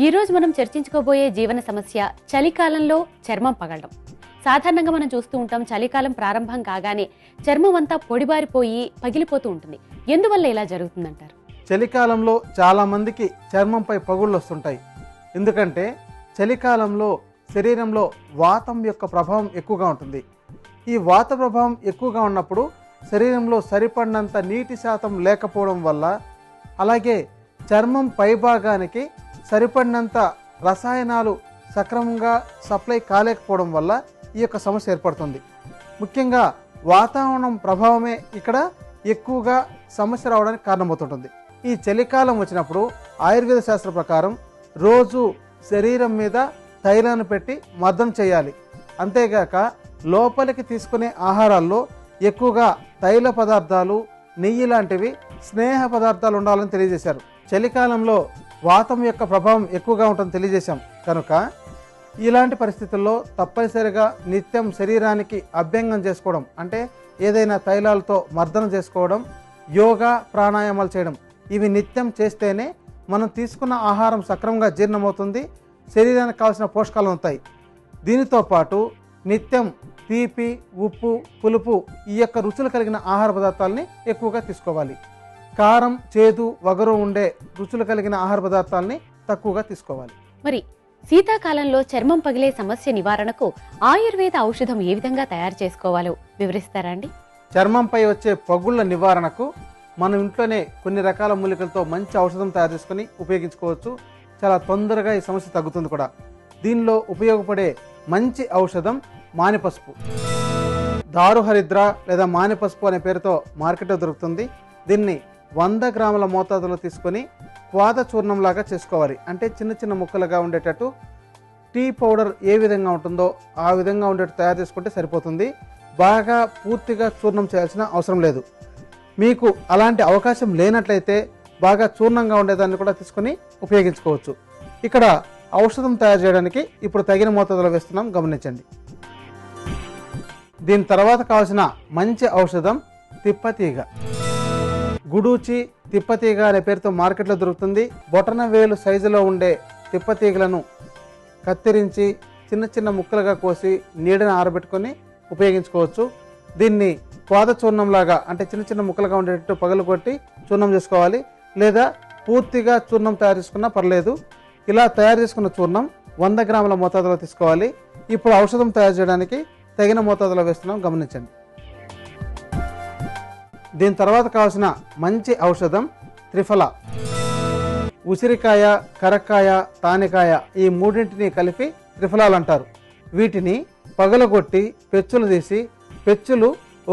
ఈ రోజు మనం చర్చించుకోబోయే జీవన సమస్య చలికాలంలో చర్మం పగలడం. సాధారణంగా మనం చూస్తూ ఉంటాం, చలికాలం ప్రారంభం కాగానే చర్మం అంతా పొడిబారిపోయి పగిలిపోతూ ఉంటుంది. ఎందువల్ల ఇలా జరుగుతుందంటారు? చలికాలంలో చాలా మందికి చర్మంపై పగుళ్ళు వస్తుంటాయి. ఎందుకంటే చలికాలంలో శరీరంలో వాతం యొక్క ప్రభావం ఎక్కువగా ఉంటుంది. ఈ వాత ప్రభావం ఎక్కువగా ఉన్నప్పుడు శరీరంలో సరిపడినంత నీటి శాతం లేకపోవడం వల్ల, అలాగే చర్మం పైభాగానికి సరిపడినంత రసాయనాలు సక్రమంగా సప్లై కాలేకపోవడం వల్ల ఈ యొక్క సమస్య ఏర్పడుతుంది. ముఖ్యంగా వాతావరణం ప్రభావమే ఇక్కడ ఎక్కువగా సమస్య రావడానికి కారణమవుతుంటుంది. ఈ చలికాలం వచ్చినప్పుడు ఆయుర్వేద శాస్త్ర ప్రకారం రోజు శరీరం మీద తైలాన్ని పెట్టి మర్దన చేయాలి. అంతేగాక లోపలికి తీసుకునే ఆహారాల్లో ఎక్కువగా తైల పదార్థాలు, నెయ్యి లాంటివి స్నేహ పదార్థాలు ఉండాలని తెలియజేశారు. చలికాలంలో వాతం యొక్క ప్రభావం ఎక్కువగా ఉంటుందని తెలియజేశాం కనుక ఇలాంటి పరిస్థితుల్లో తప్పనిసరిగా నిత్యం శరీరానికి అభ్యంగం చేసుకోవడం, అంటే ఏదైనా తైలాలతో మర్దన చేసుకోవడం, యోగా, ప్రాణాయామాలు చేయడం, ఇవి నిత్యం చేస్తేనే మనం తీసుకున్న ఆహారం సక్రమంగా జీర్ణమవుతుంది, శరీరానికి కావాల్సిన పోషకాలు ఉంటాయి. దీనితో పాటు నిత్యం తీపి, ఉప్పు, పులుపు ఈ యొక్క రుచులు కలిగిన ఆహార పదార్థాలని ఎక్కువగా తీసుకోవాలి. కారం, చేదు, వగరు ఉండే రుచులు కలిగిన ఆహార పదార్థాలని తక్కువగా తీసుకోవాలి. మరి శీతాకాలంలో చర్మం పగిలే సమస్య నివారణకు ఆయుర్వేద ఔషధం ఏ విధంగా తయారు చేసుకోవాలో వివరిస్తారా అండి? చర్మంపై వచ్చే పగుళ్ల నివారణకు మనం ఇంట్లోనే కొన్ని రకాల మూలికలతో మంచి ఔషధం తయారు చేసుకుని ఉపయోగించుకోవచ్చు. చాలా తొందరగా ఈ సమస్య తగ్గుతుంది కూడా. దీనిలో ఉపయోగపడే మంచి ఔషధం మానిపసుపు. దారుహరిద్ర లేదా మానిపసుపు అనే పేరుతో మార్కెట్లో దొరుకుతుంది. దీన్ని 100 గ్రాముల మోతాదులో తీసుకొని క్వాద చూర్ణంలాగా చేసుకోవాలి. అంటే చిన్న చిన్న ముక్కలుగా ఉండేటట్టు, టీ పౌడర్ ఏ విధంగా ఉంటుందో ఆ విధంగా ఉండేట్టు తయారు చేసుకుంటే సరిపోతుంది. బాగా పూర్తిగా చూర్ణం చేయాల్సిన అవసరం లేదు. మీకు అలాంటి అవకాశం లేనట్లయితే బాగా చూర్ణంగా ఉండేదాన్ని కూడా తీసుకొని ఉపయోగించుకోవచ్చు. ఇక్కడ ఔషధం తయారు చేయడానికి ఇప్పుడు తగిన మోతాదులో వేస్తున్నాం, గమనించండి. దీని తర్వాత కావాల్సిన మంచి ఔషధం తిప్పతీగ. గుడూచి తిప్పతీగ అనే పేరుతో మార్కెట్లో దొరుకుతుంది. బొటన వేలు సైజులో ఉండే తిప్పతీగలను కత్తిరించి చిన్న చిన్న ముక్కలుగా కోసి నీడని ఆరబెట్టుకొని ఉపయోగించుకోవచ్చు. దీన్ని క్వాద చూర్ణంలాగా, అంటే చిన్న చిన్న ముక్కలుగా ఉండేటట్టు పగలు కొట్టి చూర్ణం చేసుకోవాలి, లేదా పూర్తిగా చూర్ణం తయారు చేసుకున్నా పర్లేదు. ఇలా తయారు చేసుకున్న చూర్ణం 100 గ్రాముల మోతాదులో తీసుకోవాలి. ఇప్పుడు ఔషధం తయారు చేయడానికి తగిన మోతాదులో వేస్తున్నాం, గమనించండి. దీని తర్వాత కావాల్సిన మంచి ఔషధం త్రిఫల. ఉసిరికాయ, కరక్కాయ, తానికాయ ఈ మూడింటిని కలిపి త్రిఫలాలు అంటారు. వీటిని పగలగొట్టి పెచ్చులు తీసి, పెచ్చులు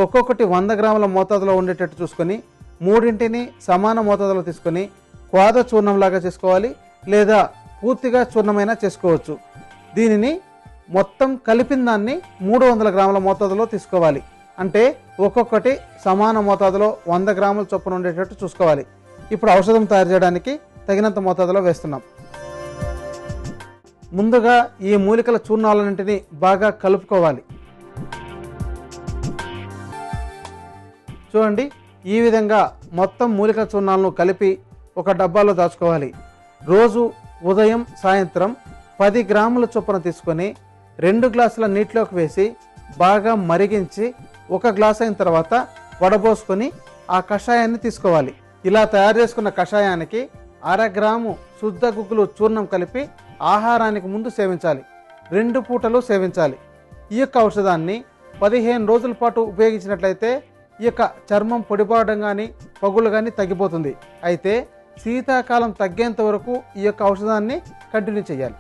ఒక్కొక్కటి 100 గ్రాముల మోతాదులో ఉండేటట్టు చూసుకొని మూడింటిని సమాన మోతాదులో తీసుకొని క్వాద చూర్ణంలాగా చేసుకోవాలి, లేదా పూర్తిగా చూర్ణమైనా చేసుకోవచ్చు. దీనిని మొత్తం కలిపిన దాన్ని 300 గ్రాముల మోతాదులో తీసుకోవాలి. అంటే ఒక్కొక్కటి సమాన మోతాదులో 100 గ్రాముల చొప్పున ఉండేటట్టు చూసుకోవాలి. ఇప్పుడు ఔషధం తయారు చేయడానికి తగినంత మోతాదులో వేస్తున్నాం. ముందుగా ఈ మూలికల చూర్ణాలన్నింటినీ బాగా కలుపుకోవాలి. చూడండి, ఈ విధంగా మొత్తం మూలికల చూర్ణాలను కలిపి ఒక డబ్బాలో దాచుకోవాలి. రోజు ఉదయం, సాయంత్రం 10 గ్రాముల చొప్పున తీసుకొని 2 గ్లాసుల నీటిలోకి వేసి బాగా మరిగించి 1 గ్లాస్ అయిన తర్వాత వడబోసుకొని ఆ కషాయాన్ని తీసుకోవాలి. ఇలా తయారు చేసుకున్న కషాయానికి 1/2 గ్రాము శుద్ధ గుగ్గులు చూర్ణం కలిపి ఆహారానికి ముందు సేవించాలి. 2 పూటలు సేవించాలి. ఈ యొక్క ఔషధాన్ని 15 రోజుల పాటు ఉపయోగించినట్లయితే ఈ యొక్క చర్మం పొడిబారడం కానీ, పగులు కానీ తగ్గిపోతుంది. అయితే శీతాకాలం తగ్గేంత వరకు ఈ యొక్క ఔషధాన్ని కంటిన్యూ చేయాలి.